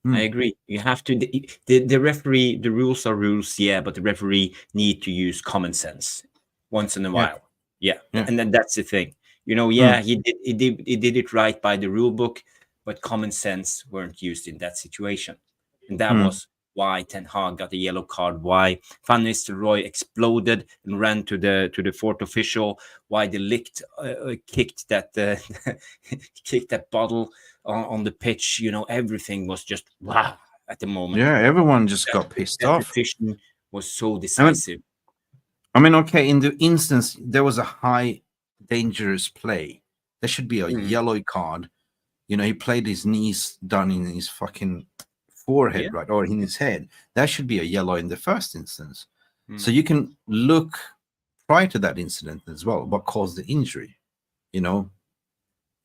I agree. You have to. The referee. The rules are rules, yeah, but the referee need to use common sense once in a while. Yeah. And then that's the thing. He did it right by the rule book, but common sense weren't used in that situation, and that was why Ten Hag got a yellow card. Why Van Nistelrooy exploded and ran to the fourth official. Why the Ligt kicked that bottle on the pitch. Everything was just wow at the moment. Yeah, everyone just got pissed off. The decision was so decisive. I mean, okay, in the instance there was a high dangerous play, there should be a yellow card. He played his knees down in his fucking forehead, right, or in his head. That should be a yellow in the first instance. So you can look prior to that incident as well. What caused the injury?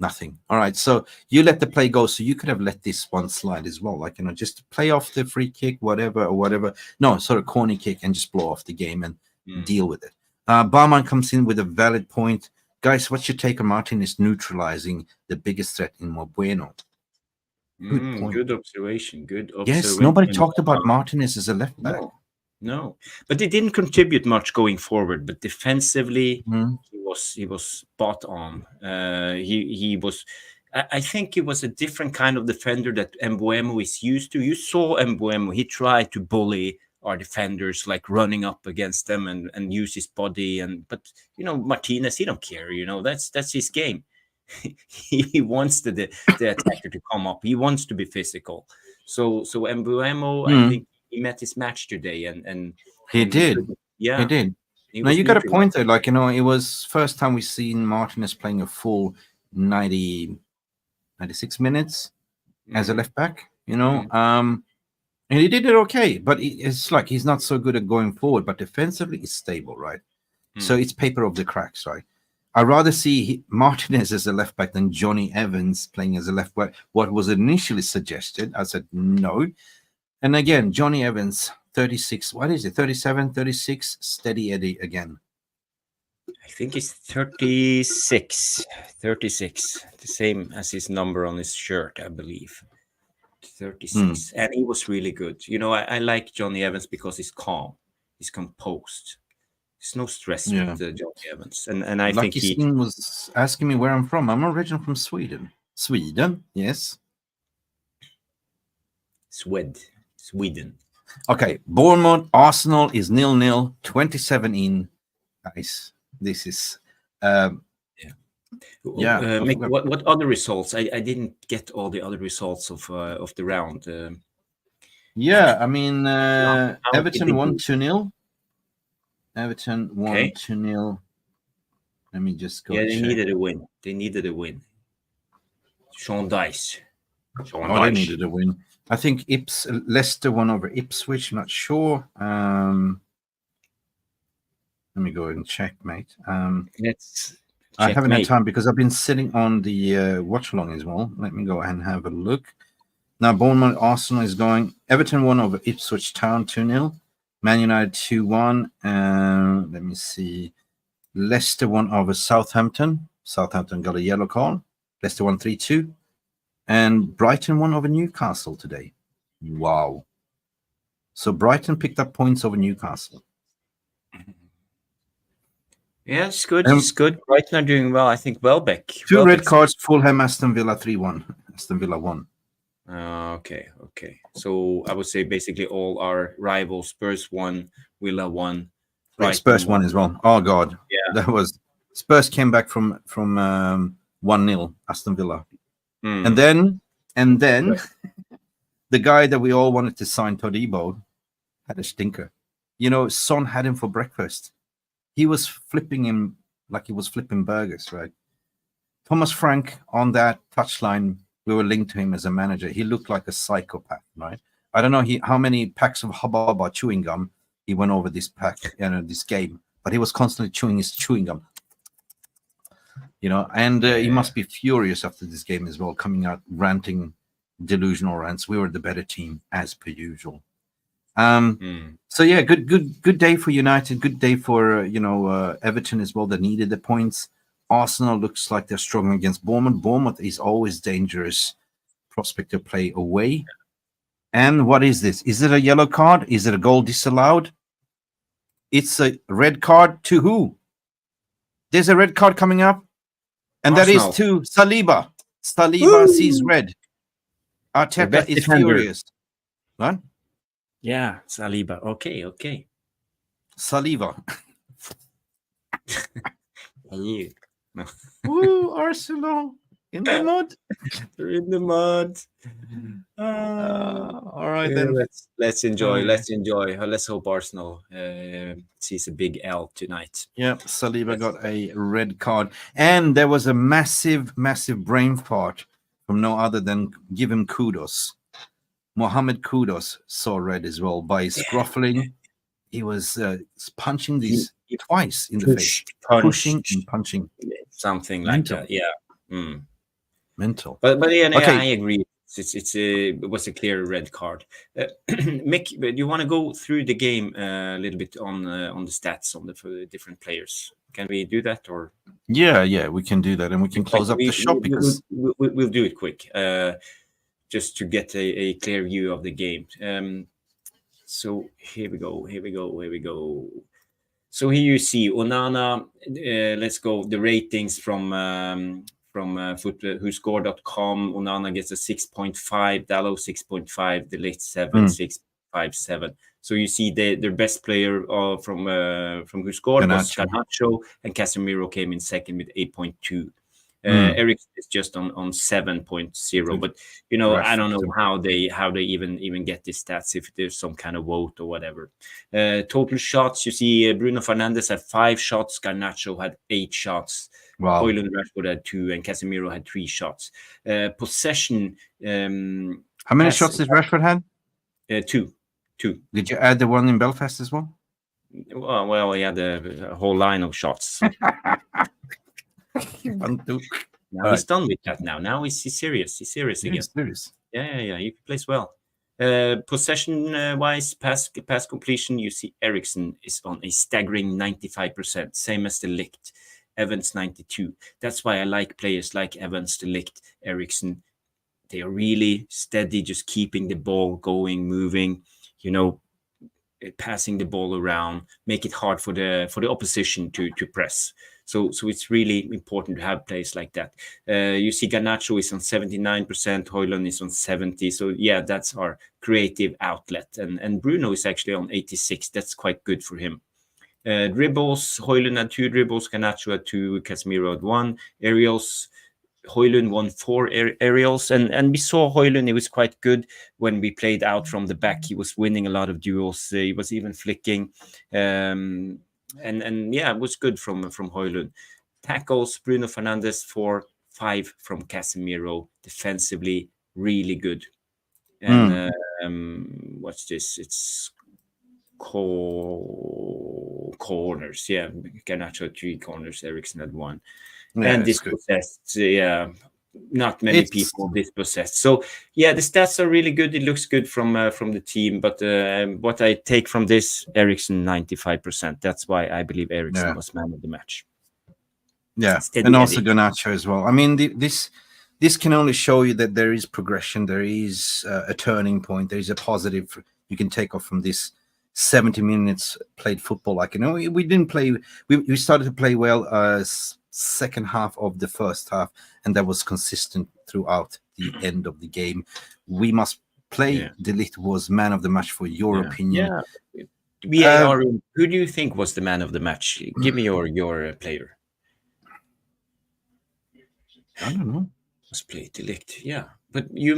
Nothing. All right, so you let the play go. So you could have let this one slide as well, like, just play off the free kick, whatever. No, sort of corner kick and just blow off the game and deal with it. Barman comes in with a valid point. Guys, what's your take on Martinez neutralizing the biggest threat in Bueno? Good observation. Yes, nobody talked about Martinez as a left back. No, but he didn't contribute much going forward. But defensively, he was spot on. He was. I think he was a different kind of defender that Mbeumo is used to. You saw Mbeumo; he tried to bully our defenders, like running up against them and use his body. But Martinez, he don't care. That's his game. He wants the attacker to come up. He wants to be physical. So Mbeumo, I think he met his match today, and he did. Yeah, he did. Now you got a point there. Like, it was first time we seen Martinez playing a full 96 minutes as a left back. And he did it okay, but it's like he's not so good at going forward. But defensively, it's stable, right? So it's paper of the cracks, right? I'd rather see Martinez as a left back than Johnny Evans playing as a left back. What was initially suggested, I said no. And again, Johnny Evans, 36, what is it, 37, 36, steady Eddie again. I think it's 36, the same as his number on his shirt, I believe. 36, and he was really good. I like Johnny Evans because he's calm, he's composed. There's no stress Yeah. with Johnny Evans, and I Lucky think he. Steen was asking me where I'm from. I'm originally from Sweden. Sweden, yes. Sweden. Okay, Bournemouth, Arsenal is 0-0, 27 in. Guys, this is yeah. Mick, what other results? I didn't get all the other results of the round. Yeah, I mean, how did Everton they won do? 2-0. Everton won Okay. 2-0. Let me just go Yeah, they check. needed a win. Sean Dice. Oh, they needed a win. I think Leicester won over Ipswich. Not sure. Let me go and check, mate. Let's I haven't had checkmate. time because I've been sitting on the watch along as well. Let me go and have a look. Now, Bournemouth Arsenal is going. Everton won over Ipswich Town 2-0. Man United 2-1. Let me see. Leicester won over Southampton. Southampton got a yellow card. Leicester won 3-2. And Brighton won over Newcastle today. Wow. So Brighton picked up points over Newcastle. Yeah, it's good. It's good. Brighton are doing well. I think Welbeck. Two red cards, Fulham, Aston Villa 3-1. Aston Villa won. Okay. So I would say basically all our rivals. Spurs won, Villa won, Brighton Spurs won as well. Oh God, yeah, that was Spurs came back from 1-0 Aston Villa, and then right. The guy that we all wanted to sign, Todibo, had a stinker. You know, Son had him for breakfast. He was flipping him like he was flipping burgers, right? Thomas Frank on that touchline. We were linked to him as a manager. He looked like a psychopath, right? I don't know how many packs of Hubba chewing gum he went over this this game, but he was constantly chewing his chewing gum. You know, and he must be furious after this game as well, coming out ranting, delusional rants. We were the better team as per usual. So yeah, good day for United. Good day for Everton as well. That needed the points. Arsenal looks like they're struggling against Bournemouth. Bournemouth is always dangerous prospect to play away. And what is this? Is it a yellow card? Is it a goal disallowed? It's a red card to who? There's a red card coming up, and Arsenal. That is to Saliba. Saliba sees red. Arteta is furious. What? Yeah, Saliba. Okay. Saliva. I knew. No. Woo, Arsenal in the mud. They're in the mud. All right, then. Let's enjoy. Let's enjoy. Let's hope Arsenal sees a big L tonight. Yeah, Saliba got a red card. And there was a massive brain fart from no other than give him kudos. Mohamed Kudus saw red as well by scruffling. He was punching these twice in the face. Pushing and punching. Something Mental. like that. Yeah. Mental. But yeah, okay. I agree. It was a clear red card. Mick, do you want to go through the game a little bit on the stats on the different players? Can we do that or? Yeah, we can do that, and we can close up the shop because we'll do it quick. Just to get a clear view of the game. So here we go. So here you see Onana. Let's go. The ratings from whoscore.com. Onana gets a 6.5, Dalot 6.5, De Ligt 7, 6.57. So you see their best player from WhoScored was Garnacho, and Casemiro came in second with 8.2. Eric is just on 7.0, but I don't know how they even get these stats, if there's some kind of vote or whatever. Total shots, you see Bruno Fernandes had 5 shots, Garnacho had 8 shots, Højlund Rashford had 2, and Casemiro had 3 shots. Possession. How many shots did Rashford had? 2. Did you add the one in Belfast as well? Well, he had a whole line of shots. Now he's done with that. Now he's serious. He's serious again. Serious. Yeah. He plays well. Possession wise, pass completion. You see, Eriksen is on a staggering 95%, same as De Ligt. Evans 92. That's why I like players like Evans, De Ligt, Eriksen. They are really steady, just keeping the ball going, moving. passing the ball around, make it hard for the opposition to press. So it's really important to have players like that. You see Garnacho is on 79%, Højlund is on 70%. So yeah, that's our creative outlet. And Bruno is actually on 86%. That's quite good for him. Dribbles, Højlund had 2 dribbles, Garnacho had 2, Casemiro had 1. Aerials, Højlund won 4 aerials, and we saw Højlund. He was quite good when we played out from the back. He was winning a lot of duels. He was even flicking, and yeah, it was good from Højlund. Tackles, Bruno Fernandes 4, 5 from Casemiro. Defensively, really good. And what's this? It's corners. Yeah, Garnacho 3 corners. Eriksen had 1. Yeah, And dispossessed, not many people dispossessed. So yeah, the stats are really good. It looks good from the team. But what I take from this, Eriksen 95%. That's why I believe Eriksen was man of the match. Yeah, and also Garnacho as well. I mean, this can only show you that there is progression. There is a turning point. There is a positive you can take off from this 70 minutes played football. Like, we didn't play. We started to play well. Second half of the first half, and that was consistent throughout the end of the game. We must play. De Ligt was man of the match for your opinion. Yeah. Who do you think was the man of the match? Give me your player. I don't know. Must play De Ligt. Yeah, but you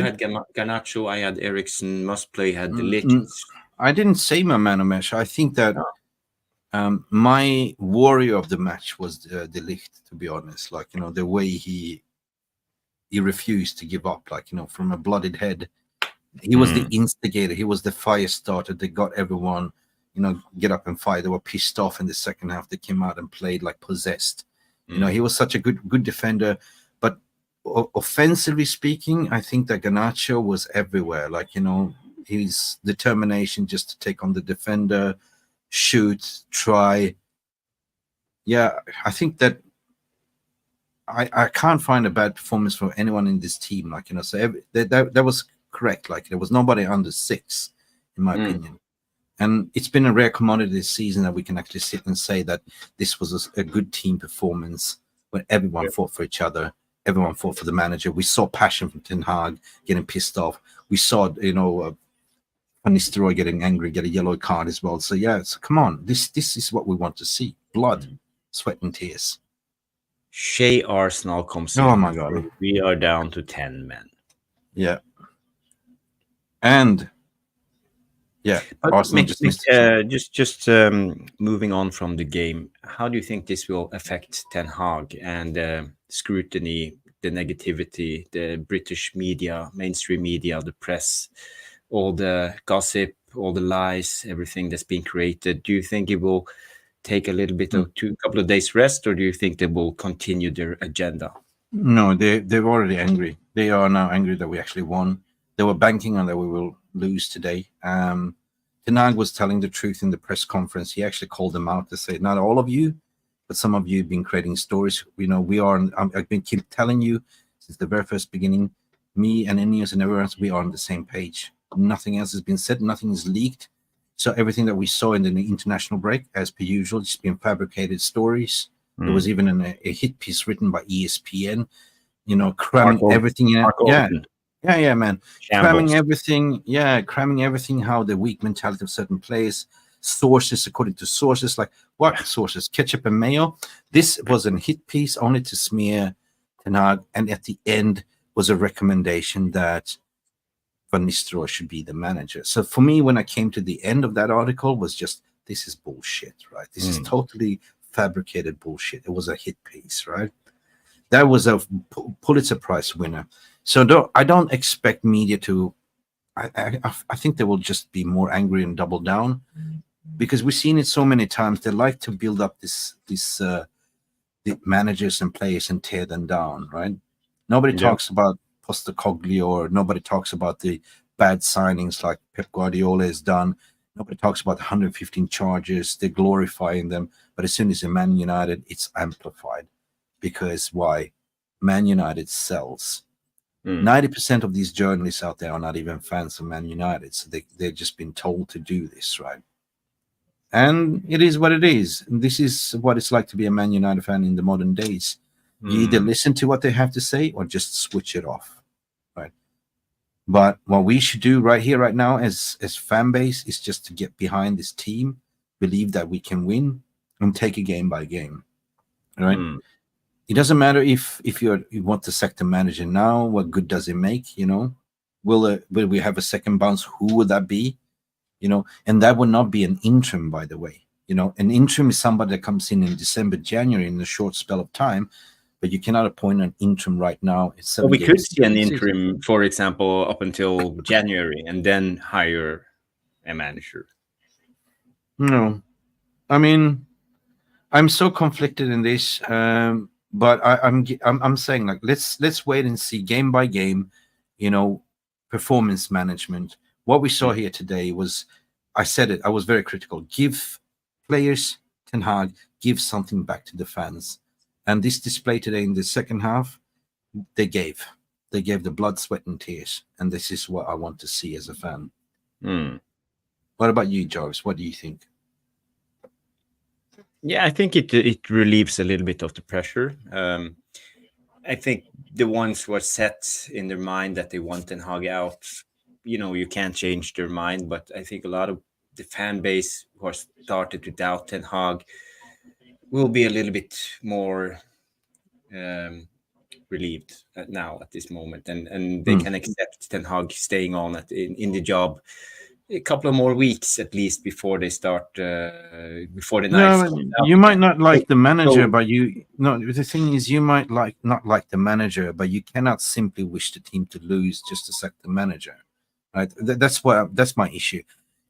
had Garnacho. I had Eriksen. Must play had De Ligt. I didn't say my man of the match. I think that. My warrior of the match was De Ligt, to be honest. Like, the way he refused to give up, like, from a bloodied head. He was the instigator. He was the fire starter. They got everyone, get up and fight. They were pissed off in the second half. They came out and played like possessed. He was such a good defender. But offensively speaking, I think that Garnacho was everywhere. Like, his determination just to take on the defender, shoot, try. Yeah, I think that I can't find a bad performance from anyone in this team. Like, so that was correct. Like, there was nobody under 6, in my opinion. And it's been a rare commodity this season that we can actually sit and say that this was a good team performance when everyone fought for each other. Everyone fought for the manager. We saw passion from Ten Hag getting pissed off. We saw, Van Nistelrooy getting angry, get a yellow card as well. So yeah, come on, this is what we want to see: blood, sweat, and tears. Shea Arsenal comes in. Oh my god, we are down to 10 men. Yeah, and yeah, Arsenal just moving on from the game. How do you think this will affect Ten Hag and scrutiny, the negativity, the British media, mainstream media, the press? All the gossip, all the lies, everything that's been created. Do you think it will take a little bit of couple of days rest, or do you think they will continue their agenda? No, they're already angry. They are now angry that we actually won. They were banking on that we will lose today. Ten Hag was telling the truth in the press conference. He actually called them out to say, not all of you, but some of you have been creating stories. We are. I've been keep telling you since the very first beginning. Me and Ineos and everyone else, we are on the same page. Nothing else has been said. Nothing is leaked. So everything that we saw in the international break, as per usual, it's been fabricated stories. There was even a hit piece written by ESPN, cramming everything in. Yeah, man. Cramming everything, how the weak mentality of certain players, sources, according to sources, like what sources? Ketchup and mayo. This was a hit piece only to smear Ten Hag, and at the end was a recommendation that Van Nistelrooy should be the manager. So for me, when I came to the end of that article, was just, this is bullshit, right? This is totally fabricated bullshit. It was a hit piece, right? That was a Pulitzer Prize winner. So I don't expect media to. I think they will just be more angry and double down, because we've seen it so many times. They like to build up the managers and players and tear them down, right? Nobody talks about Postecoglou, or nobody talks about the bad signings like Pep Guardiola has done. Nobody talks about the 115 charges. They're glorifying them. But as soon as they're Man United, it's amplified. Because why? Man United sells. 90% of these journalists out there are not even fans of Man United, so they've just been told to do this, right? And it is what it is. This is what it's like to be a Man United fan in the modern days. You either listen to what they have to say or just switch it off, right? But what we should do right here, right now, as fan base, is just to get behind this team, believe that we can win, and take it game by game, right? It doesn't matter if you want to sack the manager now. What good does it make? You know, will we have a second bounce? Who would that be? You know, and that would not be an interim, by the way. You know, an interim is somebody that comes in December, January, in a short spell of time. But you cannot appoint an interim right now. Well, we could see an interim, for example, up until January, and then hire a manager. No, I mean, I'm so conflicted in this, but I'm saying, like, let's wait and see game by game. You know, performance management. What we saw here today was, I said it, I was very critical. Give players, Ten Hag, give something back to the fans. And this display today in the second half, they gave the blood, sweat, and tears. And this is what I want to see as a fan. What about you, Jarvis? What do you think? Yeah, I think it relieves a little bit of the pressure. I think the ones who are set in their mind that they want Ten Hag out, you know, you can't change their mind. But I think a lot of the fan base who are started to doubt Ten Hag will be a little bit more relieved now at this moment, and they can accept Ten Hag staying on in the job a couple of more weeks at least before they start before the knives come out. You might not like the manager, but the thing is, you might not like the manager, but you cannot simply wish the team to lose just to sack the manager, right? That's my issue.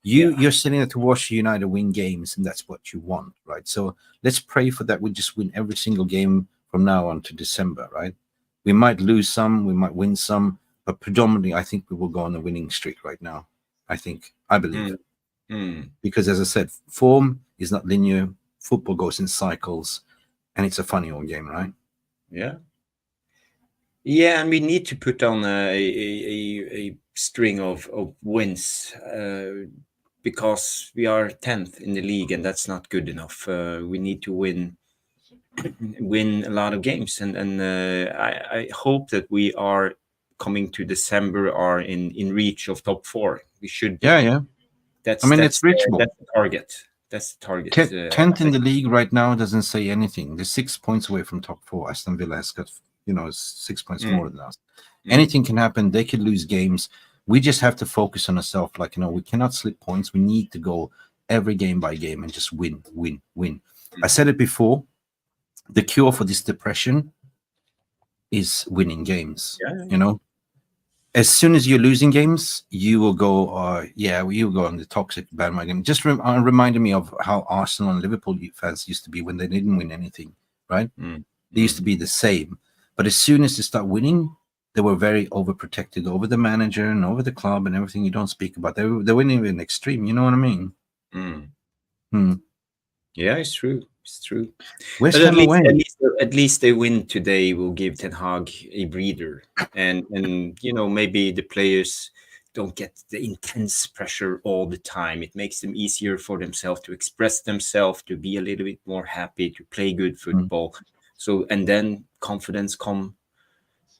You're sitting there to watch United win games, and that's what you want, right? So let's pray for that. We just win every single game from now on to December, right? We might lose some, we might win some, but predominantly, I think we will go on a winning streak right now. I believe. Because, as I said, form is not linear. Football goes in cycles, and it's a funny old game, right? Yeah, and we need to put on a string of wins. Because we are 10th in the league, and that's not good enough. We need to win a lot of games, and I hope that we are coming to December are in reach of top 4. We should be. Yeah. It's reachable. That's the target. That's the target. 10th in the league right now doesn't say anything. They're 6 points away from top 4. Aston Villa has got 6 points more than us. Anything can happen. They could lose games. We just have to focus on ourselves. Like, we cannot slip points. We need to go every game by game and just win. I said it before. The cure for this depression is winning games. As soon as you're losing games, you will go, you go on the toxic bandwagon. Just reminded me of how Arsenal and Liverpool fans used to be when they didn't win anything, right? They used to be the same. But as soon as they start winning, they were very overprotected over the manager and over the club and everything you don't speak about. They were even extreme. You know what I mean? Yeah, it's true. It's true. But at least they win today will give Ten Hag a breather, and maybe the players don't get the intense pressure all the time. It makes them easier for themselves to express themselves, to be a little bit more happy, to play good football. So, and then confidence come.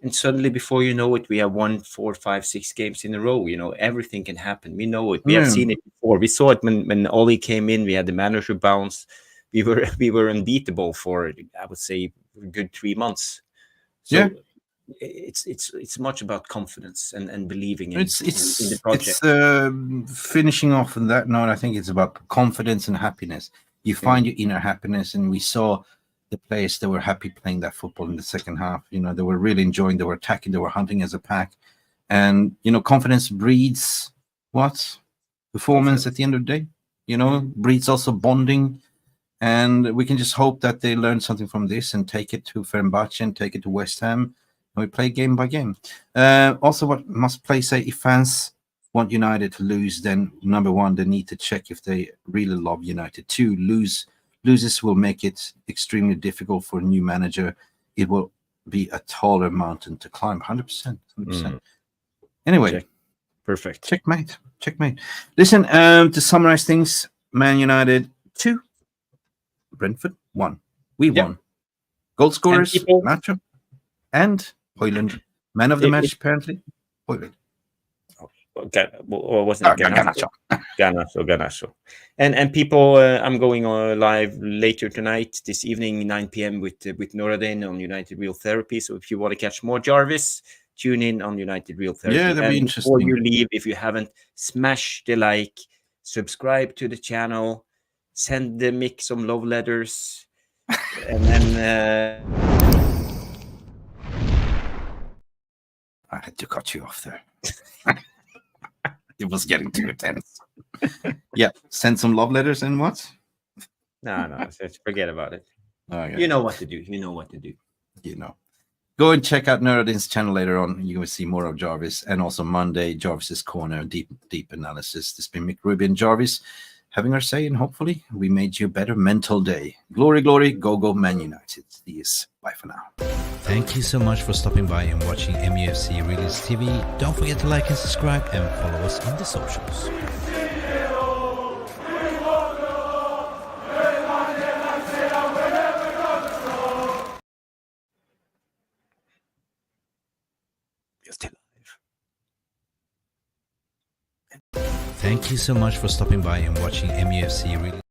And suddenly, before you know it, we have won 4, 5, 6 games in a row. Everything can happen. We know it. We have seen it before. We saw it when Oli came in. We had the manager bounce. We were unbeatable for, I would say, a good 3 months. So it's much about confidence and believing in the project. It's finishing off on that note. I think it's about confidence and happiness. You find your inner happiness, and we saw the players that were happy playing that football in the second half. They were really enjoying. They were attacking. They were hunting as a pack, and confidence breeds what? Performance at the end of the day. Breeds also bonding. And we can just hope that they learn something from this and take it to Fenerbahce and take it to West Ham. And we play game by game. Also, what must play say, if fans want United to lose, then number one, they need to check if they really love United. 2, losers will make it extremely difficult for a new manager. It will be a taller mountain to climb. 100%. 100%. Anyway, Check. Perfect. Checkmate. Listen, to summarize things, Man United 2, Brentford 1. We won. Goal scorers, Nacho and Højlund. Man of the match, apparently, Højlund. Or wasn't it Garnacho? And people, I'm going live later tonight, this evening, 9 p.m. with Noradin on United Real Therapy. So if you want to catch more Jarvis, tune in on United Real Therapy. Yeah, that'd be interesting. Before you leave, if you haven't, smash the like, subscribe to the channel, send the Mick some love letters, and then I had to cut you off there. It was getting too intense. Yeah, send some love letters and what? No, forget about it. Okay. You know what to do. You know. Go and check out Noradin's channel later on. You will see more of Jarvis. And also Monday, Jarvis's Corner, deep analysis. This has been Mick, Ruby, and Jarvis having our say, and hopefully we made you a better mental day. Glory, go, Man United. Yes, bye for now. Thank you so much for stopping by and watching MUFC Realist TV. Don't forget to like and subscribe and follow us on the socials. Thank you so much for stopping by and watching MUFC Realist.